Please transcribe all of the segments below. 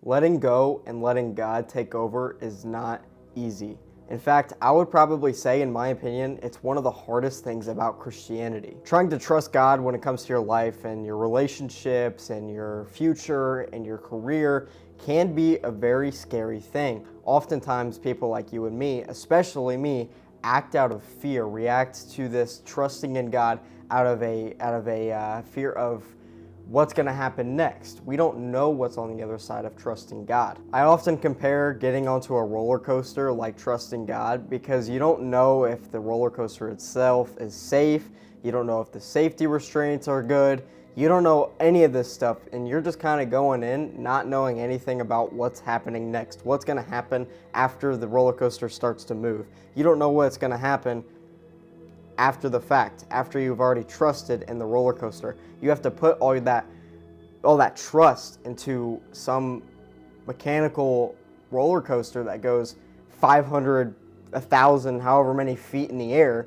letting go and letting God take over is not easy. In fact, I would probably say, in my opinion, it's one of the hardest things about Christianity. Trying to trust God when it comes to your life and your relationships and your future and your career can be a very scary thing. Oftentimes, people like you and me, especially me, act out of fear, react to this trusting in God out of a fear of what's going to happen next. We don't know what's on the other side of trusting God. I often compare getting onto a roller coaster like trusting God, because you don't know if the roller coaster itself is safe. You don't know if the safety restraints are good. You don't know any of this stuff, and you're just kind of going in not knowing anything about what's happening next, what's going to happen after the roller coaster starts to move. You don't know what's going to happen after the fact, after you've already trusted in the roller coaster. You have to put all that trust into some mechanical roller coaster that goes 500, 1,000, however many feet in the air.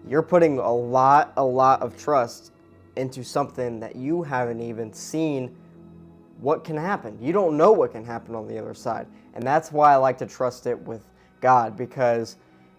You're putting a lot of trust into something that you haven't even seen what can happen. You don't know what can happen on the other side. And that's why I like to trust it with God, because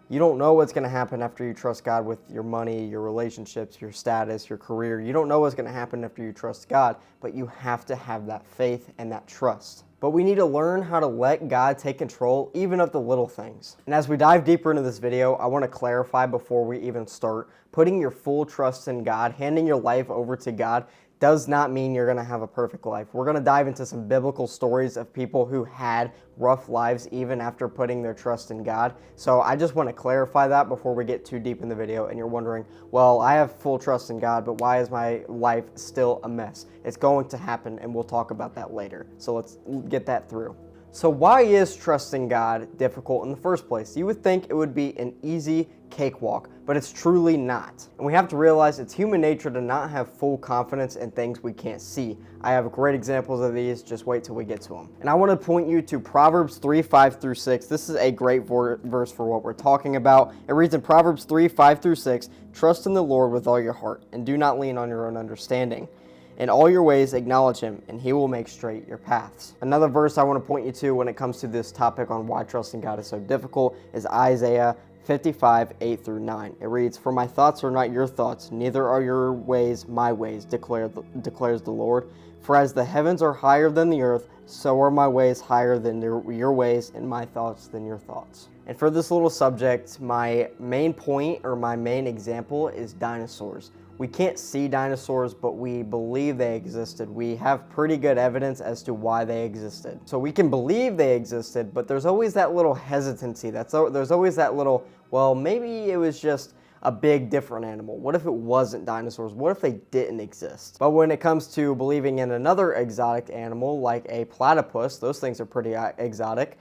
you don't know what's going to happen after you trust God with your money, your relationships, your status, your career. You don't know what's going to happen after you trust God, but you have to have that faith and that trust. But we need to learn how to let God take control even of the little things. And as we dive deeper into this video, I want to clarify before we even start, putting your full trust in God, handing your life over to God, does not mean you're going to have a perfect life. We're going to dive into some biblical stories of people who had rough lives even after putting their trust in God. So I just want to clarify that before we get too deep in the video and you're wondering, well, I have full trust in God, but why is my life still a mess? It's going to happen, and we'll talk about that later. So let's get that through. So why is trusting God difficult in the first place? You would think it would be an easy cakewalk, but it's truly not. And we have to realize it's human nature to not have full confidence in things we can't see. I have great examples of these, just wait till we get to them. And I want to point you to Proverbs 3:5-6. This is a great verse for what we're talking about. It reads in Proverbs 3:5-6, "Trust in the Lord with all your heart, and do not lean on your own understanding. In all your ways acknowledge him, and he will make straight your paths." Another verse I want to point you to when it comes to this topic on why trusting God is so difficult is Isaiah 55:8-9. It reads, "For my thoughts are not your thoughts, neither are your ways my ways, declares the Lord. For as the heavens are higher than the earth, so are my ways higher than your ways, and my thoughts than your thoughts." And for this little subject, my main point or my main example is dinosaurs. We can't see dinosaurs, but we believe they existed. We have pretty good evidence as to why they existed. So we can believe they existed, but there's always that little hesitancy. There's always that little, well, maybe it was just a big different animal. What if it wasn't dinosaurs? What if they didn't exist? But when it comes to believing in another exotic animal like a platypus, those things are pretty exotic.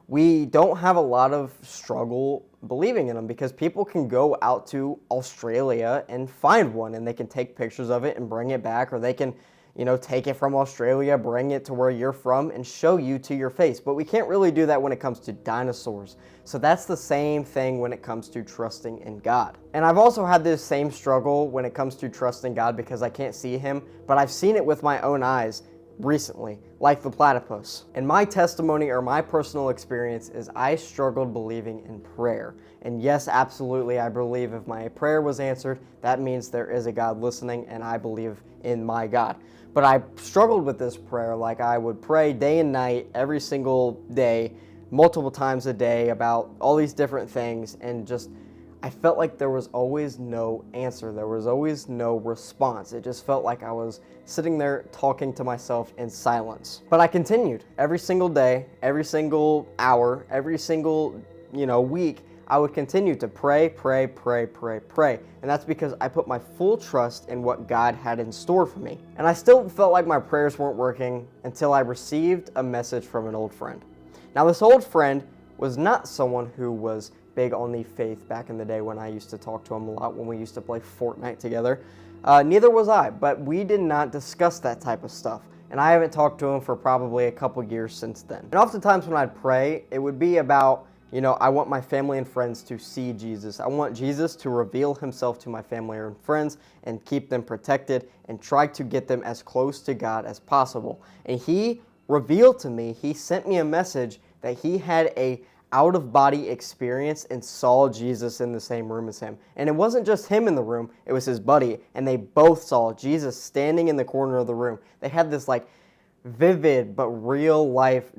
We don't have a lot of struggle believing in them, because people can go out to Australia and find one, and they can take pictures of it and bring it back, or they can, take it from Australia, bring it to where you're from, and show you to your face. But we can't really do that when it comes to dinosaurs. So that's the same thing when it comes to trusting in God. And I've also had this same struggle when it comes to trusting God, because I can't see him, but I've seen it with my own eyes recently, like the platypus. And my testimony or my personal experience is I struggled believing in prayer. And yes, absolutely, I believe if my prayer was answered, that means there is a God listening, and I believe in my God. But I struggled with this prayer. Like, I would pray day and night, every single day, multiple times a day, about all these different things, and just I felt like there was always no answer. There was always no response. It just felt like I was sitting there talking to myself in silence. But I continued every single day, every single hour, every single, week. I would continue to pray. And that's because I put my full trust in what God had in store for me. And I still felt like my prayers weren't working until I received a message from an old friend. Now, this old friend was not someone who was big on the faith back in the day when I used to talk to him a lot, when we used to play Fortnite together. Neither was I, but we did not discuss that type of stuff. And I haven't talked to him for probably a couple years since then. And oftentimes when I'd pray, it would be about, I want my family and friends to see Jesus. I want Jesus to reveal himself to my family and friends and keep them protected and try to get them as close to God as possible. And he revealed to me, he sent me a message that he had a out-of-body experience and saw Jesus in the same room as him. And it wasn't just him in the room, it was his buddy, and they both saw Jesus standing in the corner of the room. They had this like vivid but real life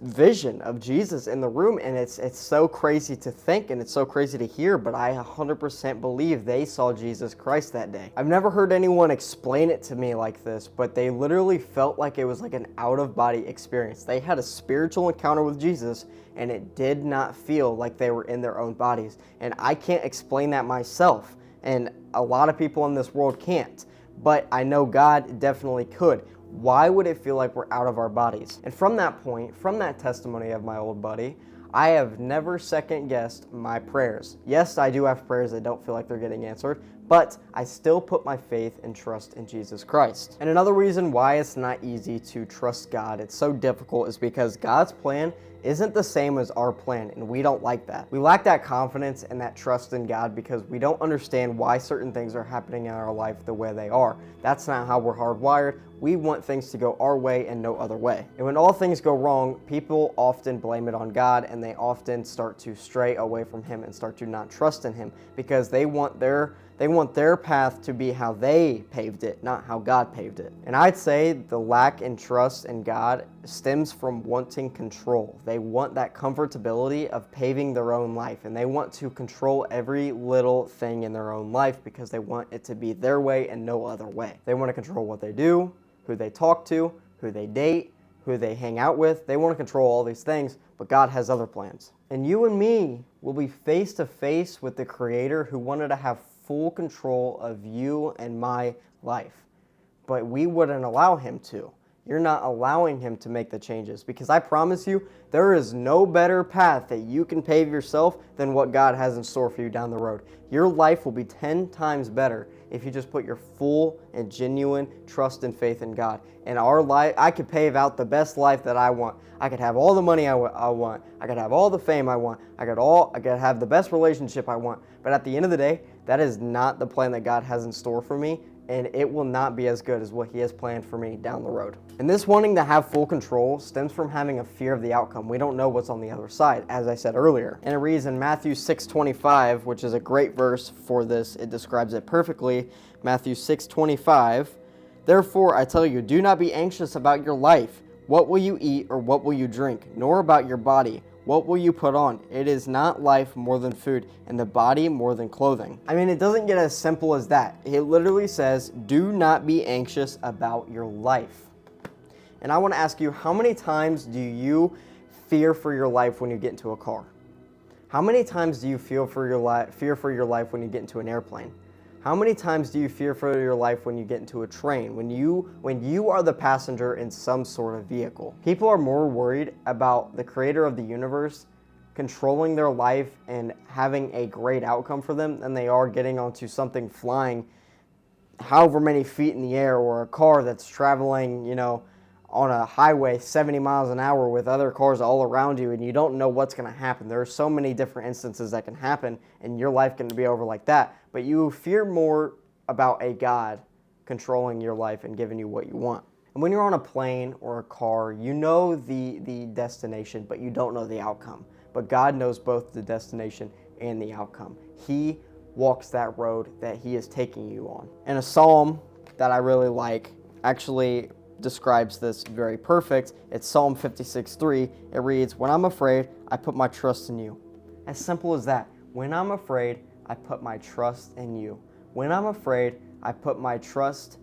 vision of Jesus in the room, and it's so crazy to think and it's so crazy to hear, but I 100% believe they saw Jesus Christ that day. I've never heard anyone explain it to me like this, but they literally felt like it was like an out-of-body experience. They had a spiritual encounter with Jesus, and it did not feel like they were in their own bodies. And I can't explain that myself, and a lot of people in this world can't, but I know God definitely could. Why would it feel like we're out of our bodies? And from that point, from that testimony of my old buddy, I have never second guessed my prayers. Yes, I do have prayers that don't feel like they're getting answered, but I still put my faith and trust in Jesus Christ. And another reason why it's not easy to trust God, it's so difficult, is because God's plan isn't the same as our plan, and we don't like that. We lack that confidence and that trust in God because we don't understand why certain things are happening in our life the way they are. That's not how we're hardwired. We want things to go our way and no other way. And when all things go wrong, people often blame it on God, and they often start to stray away from Him and start to not trust in Him because they want their path to be how they paved it, not how God paved it. And I'd say the lack in trust in God stems from wanting control. They want that comfortability of paving their own life, and they want to control every little thing in their own life because they want it to be their way and no other way. They want to control what they do, who they talk to, who they date, who they hang out with. They want to control all these things, but God has other plans. And you and me will be face to face with the Creator who wanted to have full control of you and my life, but we wouldn't allow Him to. You're not allowing Him to make the changes, because I promise you, there is no better path that you can pave yourself than what God has in store for you down the road. Your life will be 10 times better if you just put your full and genuine trust and faith in God. And our life, I could pave out the best life that I want. I could have all the money I want. I could have all the fame I want. I could have the best relationship I want. But at the end of the day, that is not the plan that God has in store for me, and it will not be as good as what He has planned for me down the road. And this wanting to have full control stems from having a fear of the outcome. We don't know what's on the other side, as I said earlier. And it reads in Matthew 6:25, which is a great verse for this. It describes it perfectly. Matthew 6:25, "Therefore I tell you, do not be anxious about your life, what will you eat or what will you drink, nor about your body, what will you put on? It is not life more than food, and the body more than clothing." I mean, it doesn't get as simple as that. It literally says, do not be anxious about your life. And I want to ask you, how many times do you fear for your life when you get into a car? How many times do you fear for your life when you get into an airplane? How many times do you fear for your life when you get into a train, when you are the passenger in some sort of vehicle? People are more worried about the Creator of the universe controlling their life and having a great outcome for them than they are getting onto something flying however many feet in the air, or a car that's traveling, on a highway 70 miles an hour with other cars all around you, and you don't know what's going to happen. There are so many different instances that can happen, and your life can be over like that. But you fear more about a God controlling your life and giving you what you want. And when you're on a plane or a car, you know the destination, but you don't know the outcome. But God knows both the destination and the outcome. He walks that road that He is taking you on. And a psalm that I really like actually describes this very perfect. It's Psalm 56:3. It reads, "When I'm afraid, I put my trust in you." As simple as that. When I'm afraid, I put my trust in you. When I'm afraid, I put my trust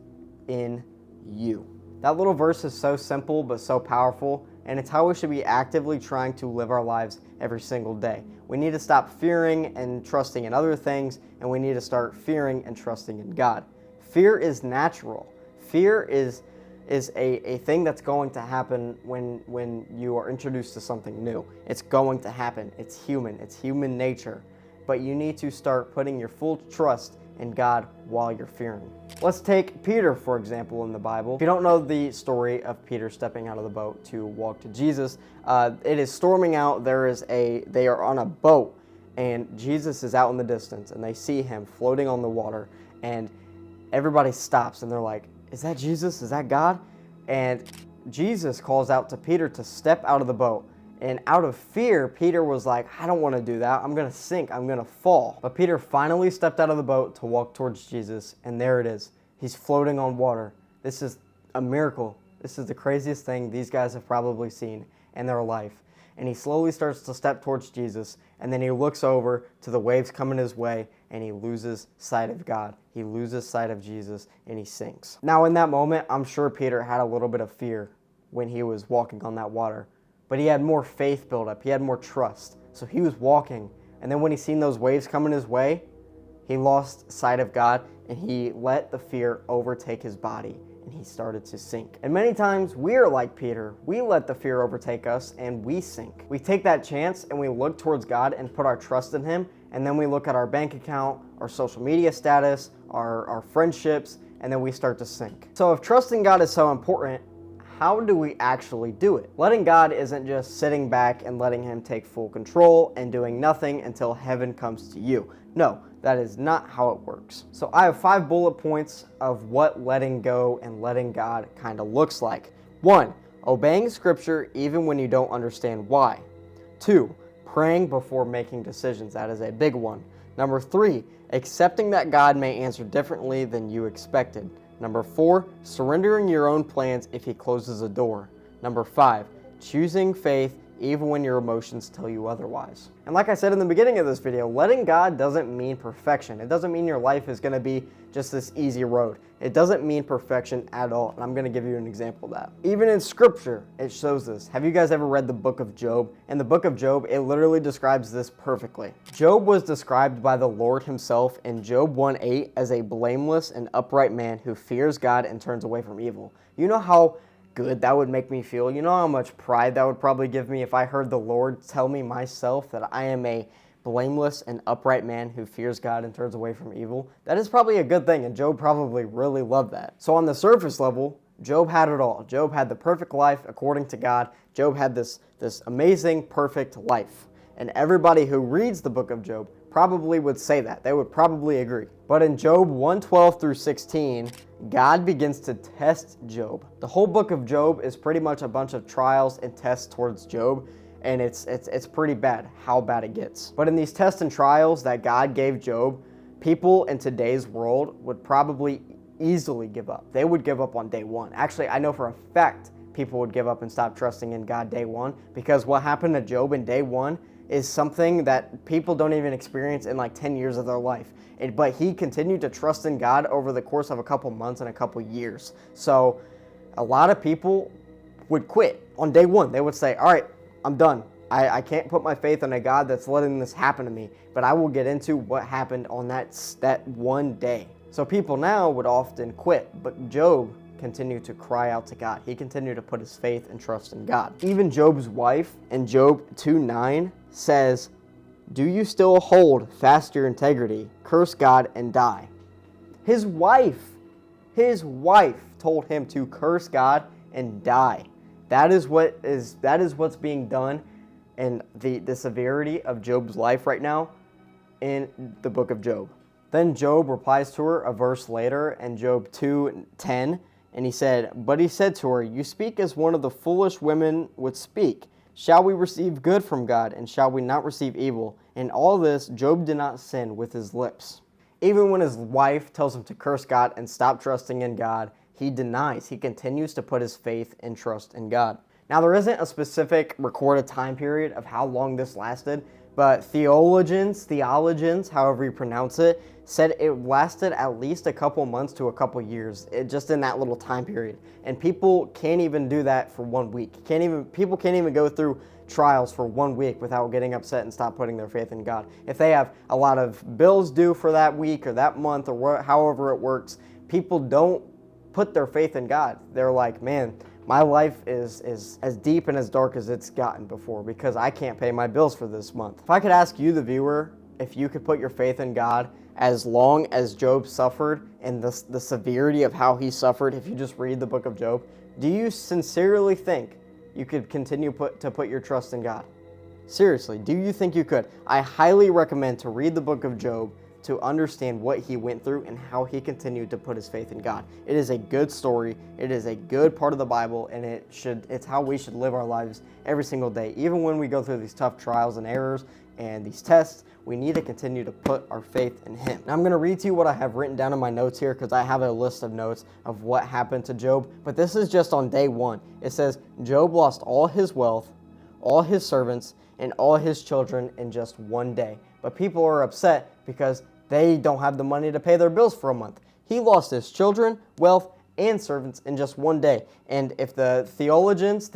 in you. That little verse is so simple but so powerful, and it's how we should be actively trying to live our lives every single day. We need to stop fearing and trusting in other things, and we need to start fearing and trusting in God. Fear is natural. Fear is a thing that's going to happen when you are introduced to something new. It's going to happen. It's human nature. But you need to start putting your full trust in God while you're fearing. Let's take Peter, for example, in the Bible. If you don't know the story of Peter stepping out of the boat to walk to Jesus, it is storming out. They are on a boat, and Jesus is out in the distance, and they see Him floating on the water, and everybody stops, and they're like, "Is that Jesus? Is that God?" And Jesus calls out to Peter to step out of the boat. And out of fear, Peter was like, I don't want to do that. I'm going to sink. I'm going to fall. But Peter finally stepped out of the boat to walk towards Jesus. And there it is. He's floating on water. This is a miracle. This is the craziest thing these guys have probably seen in their life. And he slowly starts to step towards Jesus. And then he looks over to the waves coming his way. And he loses sight of God. He loses sight of Jesus. And he sinks. Now in that moment, I'm sure Peter had a little bit of fear when he was walking on that water. But he had more faith built up. He had more trust. So he was walking. And then when he seen those waves coming his way, he lost sight of God and he let the fear overtake his body and he started to sink. And many times we are like Peter. We let the fear overtake us and we sink. We take that chance and we look towards God and put our trust in him. And then we look at our bank account, our social media status, our friendships, and then we start to sink. So if trusting God is so important, how do we actually do it? Letting God isn't just sitting back and letting him take full control and doing nothing until heaven comes to you. No, that is not how it works. So I have 5 bullet points of what letting go and letting God kind of looks like. 1, obeying scripture even when you don't understand why. 2, praying before making decisions. That is a big one. Number 3, accepting that God may answer differently than you expected. Number 4, surrendering your own plans if he closes a door. Number 5, choosing faith even when your emotions tell you otherwise. And like I said in the beginning of this video, letting God doesn't mean perfection. It doesn't mean your life is going to be just this easy road. It doesn't mean perfection at all. And I'm going to give you an example of that. Even in scripture, it shows this. Have you guys ever read the book of Job? In the book of Job, it literally describes this perfectly. Job was described by the Lord himself in Job 1:8 as a blameless and upright man who fears God and turns away from evil. You know how good that would make me feel? You know how much pride that would probably give me if I heard the Lord tell me myself that I am a blameless and upright man who fears God and turns away from evil? That is probably a good thing, and Job probably really loved that. So on the surface level, Job had it all. Job had the perfect life according to God. Job had this amazing, perfect life. And everybody who reads the book of Job probably would say that. They would probably agree. But in Job 1:12 through 16, God begins to test Job. The whole book of Job is pretty much a bunch of trials and tests towards Job, and it's pretty bad how bad it gets. But in these tests and trials that God gave Job, people in today's world would probably easily give up. They would give up on day one. Actually, I know for a fact people would give up and stop trusting in God day one, because what happened to Job in day one is something that people don't even experience in like 10 years of their life. But he continued to trust in God over the course of a couple months and a couple years. So a lot of people would quit on day one. They would say, all right, I'm done. I can't put my faith in a God that's letting this happen to me, but I will get into what happened on that one day. So people now would often quit, but Job continued to cry out to God. He continued to put his faith and trust in God. Even Job's wife in Job 2:9 says, do you still hold fast your integrity? Curse God and die. His wife told him to curse God and die. That is what's being done in the severity of Job's life right now in the book of Job. Then Job replies to her a verse later in Job 2:10, and he said, but he said to her, you speak as one of the foolish women would speak. Shall we receive good from God, and shall we not receive evil? In all this, Job did not sin with his lips. Even when his wife tells him to curse God and stop trusting in God, he denies. He continues to put his faith and trust in God. Now, there isn't a specific recorded time period of how long this lasted, but theologians, however you pronounce it, said it lasted at least a couple months to a couple years, just in that little time period. And people can't even do that for 1 week. People can't even go through trials for 1 week without getting upset and stop putting their faith in God. If they have a lot of bills due for that week or that month or however it works, people don't put their faith in God. They're like, man, my life is as deep and as dark as it's gotten before because I can't pay my bills for this month. If I could ask you, the viewer, if you could put your faith in God as long as Job suffered and the severity of how he suffered, if you just read the book of Job, do you sincerely think you could continue to put your trust in God? Seriously, do you think you could? I highly recommend to read the book of Job, to understand what he went through and how he continued to put his faith in God. It is a good story. It is a good part of the Bible, and it's how we should live our lives every single day. Even when we go through these tough trials and errors and these tests, we need to continue to put our faith in him. Now I'm going to read to you what I have written down in my notes here, because I have a list of notes of what happened to Job, but this is just on day 1. It says, Job lost all his wealth, all his servants, and all his children in just one day. But people are upset because they don't have the money to pay their bills for a month. He lost his children, wealth, and servants in just one day. And if the theologians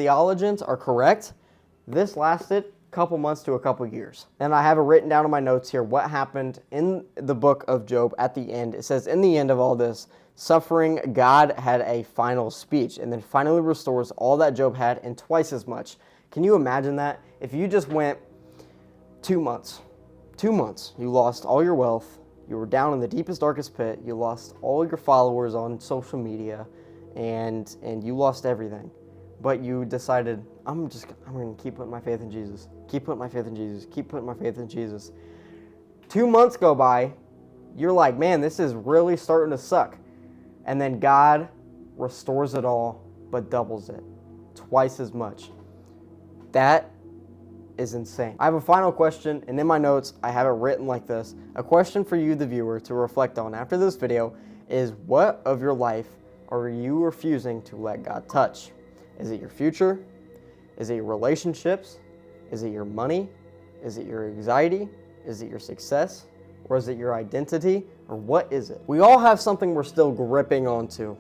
are correct, this lasted a couple months to a couple years. And I have it written down in my notes here what happened in the book of Job at the end. It says, in the end of all this suffering, God had a final speech and then finally restores all that Job had and twice as much. Can you imagine that? If you just went 2 months, you lost all your wealth, you were down in the deepest, darkest pit, you lost all your followers on social media, and you lost everything. But you decided, I'm going to keep putting my faith in Jesus. Keep putting my faith in Jesus. Keep putting my faith in Jesus. 2 months go by, you're like, man, this is really starting to suck. And then God restores it all, but doubles it. Twice as much. That is insane. I have a final question, and in my notes, I have it written like this. A question for you, the viewer, to reflect on after this video is, what of your life are you refusing to let God touch? Is it your future? Is it your relationships? Is it your money? Is it your anxiety? Is it your success? Or is it your identity? Or what is it? We all have something we're still gripping onto.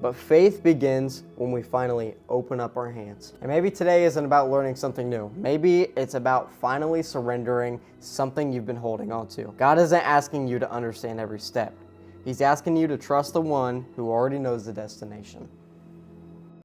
But faith begins when we finally open up our hands. And maybe today isn't about learning something new. Maybe it's about finally surrendering something you've been holding on to. God isn't asking you to understand every step. He's asking you to trust the one who already knows the destination.